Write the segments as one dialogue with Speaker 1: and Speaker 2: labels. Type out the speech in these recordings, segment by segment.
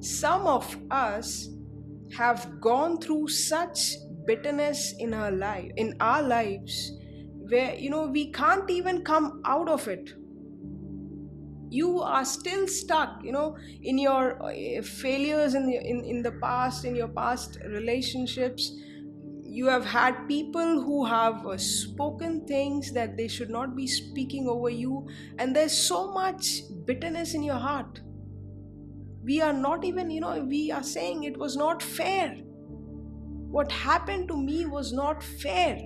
Speaker 1: Some of us have gone through such bitterness in our lives, where we can't even come out of it. You are still stuck, in your failures in the past, in your past relationships. You have had people who have spoken things that they should not be speaking over you, and there's so much bitterness in your heart. We are not even, we are saying it was not fair. What happened to me was not fair.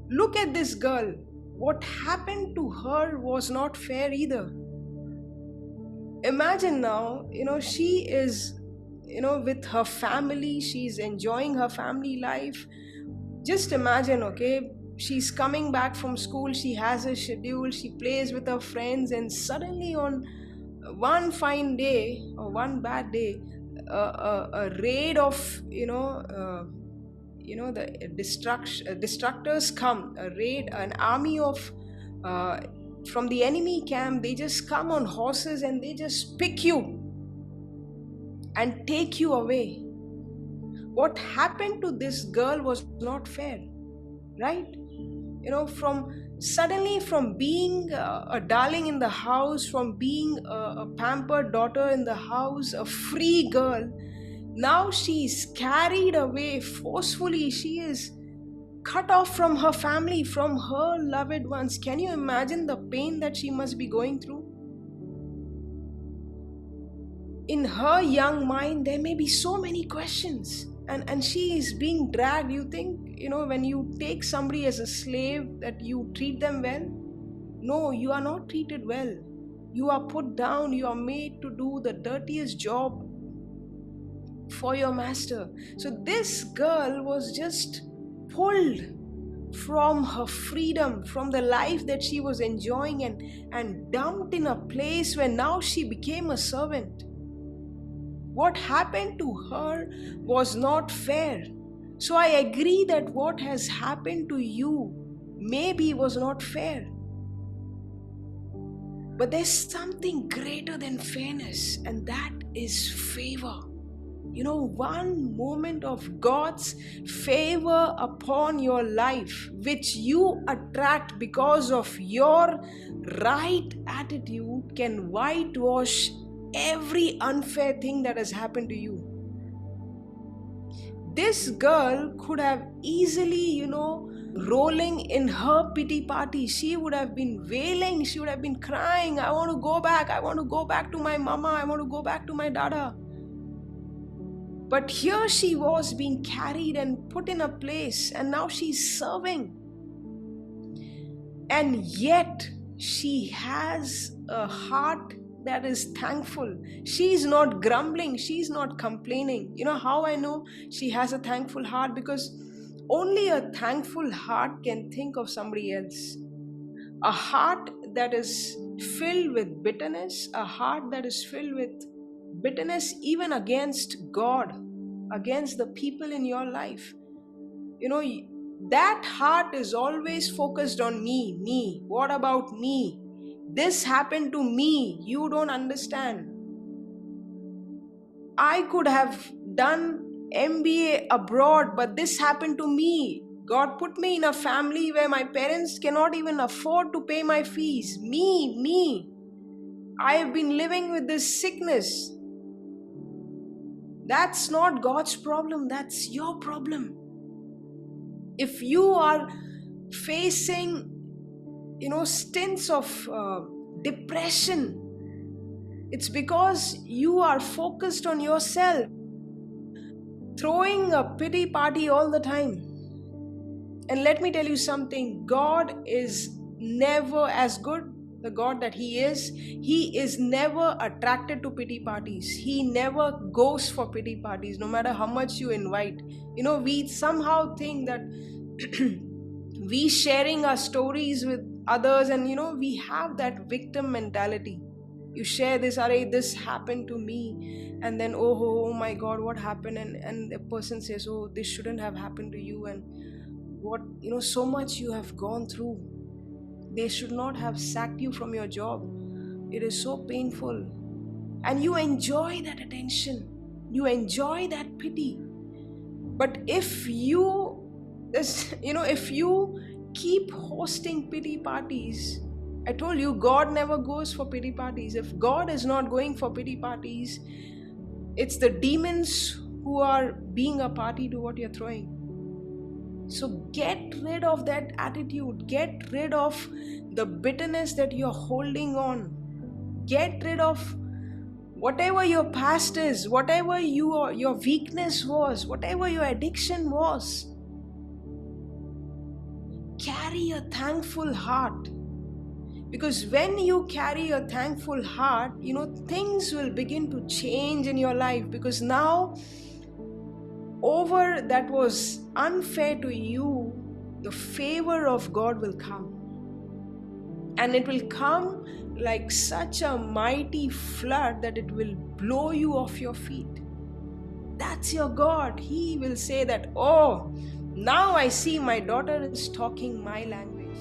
Speaker 1: Look at this girl. What happened to her was not fair either. Imagine now, she is, with her family, she's enjoying her family life. Just imagine, okay, she's coming back from school, she has a schedule, she plays with her friends, and suddenly on one fine day or one bad day, a raid of, the destructors come, a raid, an army of from the enemy camp. They just come on horses and they just pick you and take you away. What happened to this girl was not fair, right? From being a darling in the house, from being a pampered daughter in the house, a free girl, now she's carried away forcefully. She is cut off from her family, from her loved ones. Can you imagine the pain that she must be going through? In her young mind, there may be so many questions, and she is being dragged. You think, when you take somebody as a slave, that you treat them well? No, you are not treated well. You are put down, you are made to do the dirtiest job for your master. So this girl was just pulled from her freedom, from the life that she was enjoying, and dumped in a place where now she became a servant. What happened to her was not fair. So I agree that what has happened to you maybe was not fair. But there's something greater than fairness, and that is favor. One moment of God's favor upon your life, which you attract because of your right attitude, can whitewash every unfair thing that has happened to you. This girl could have easily, rolling in her pity party. She would have been wailing, she would have been crying, I want to go back to my mama, I want to go back to my dada. But here she was being carried and put in a place, and now she's serving. And yet she has a heart that is thankful. She's not grumbling, she's not complaining. You know how I know she has a thankful heart? Because only a thankful heart can think of somebody else. A heart that is filled with bitterness, a heart that is filled with bitterness even against God, against the people in your life, that heart is always focused on me. What about me? This happened to me. You don't understand. I could have done MBA abroad, but this happened to me. God put me in a family where my parents cannot even afford to pay my fees. Me. I have been living with this sickness. That's not God's problem. That's your problem. If you are facing, stints of depression, it's because you are focused on yourself, throwing a pity party all the time. And let me tell you something, God is never, as good the God that He is never attracted to pity parties. He never goes for pity parties, no matter how much you invite. We somehow think that we sharing our stories with others, and we have that victim mentality. You share this happened to me, and then oh my God, what happened? And the person says, oh, this shouldn't have happened to you, and what, so much you have gone through. They should not have sacked you from your job. It is so painful. and you enjoy that attention, you enjoy that pity. But if you if you keep hosting pity parties, I told you, God never goes for pity parties. If God is not going for pity parties, it's the demons who are being a party to what you're throwing. So get rid of that attitude, get rid of the bitterness that you're holding on, get rid of whatever your past is, whatever your weakness was, whatever your addiction was. Carry a thankful heart, because when you carry a thankful heart, things will begin to change in your life, because now over that was unfair to you, the favor of God will come, and it will come like such a mighty flood that it will blow you off your feet. That's your God. He will say that, oh, now I see my daughter is talking my language.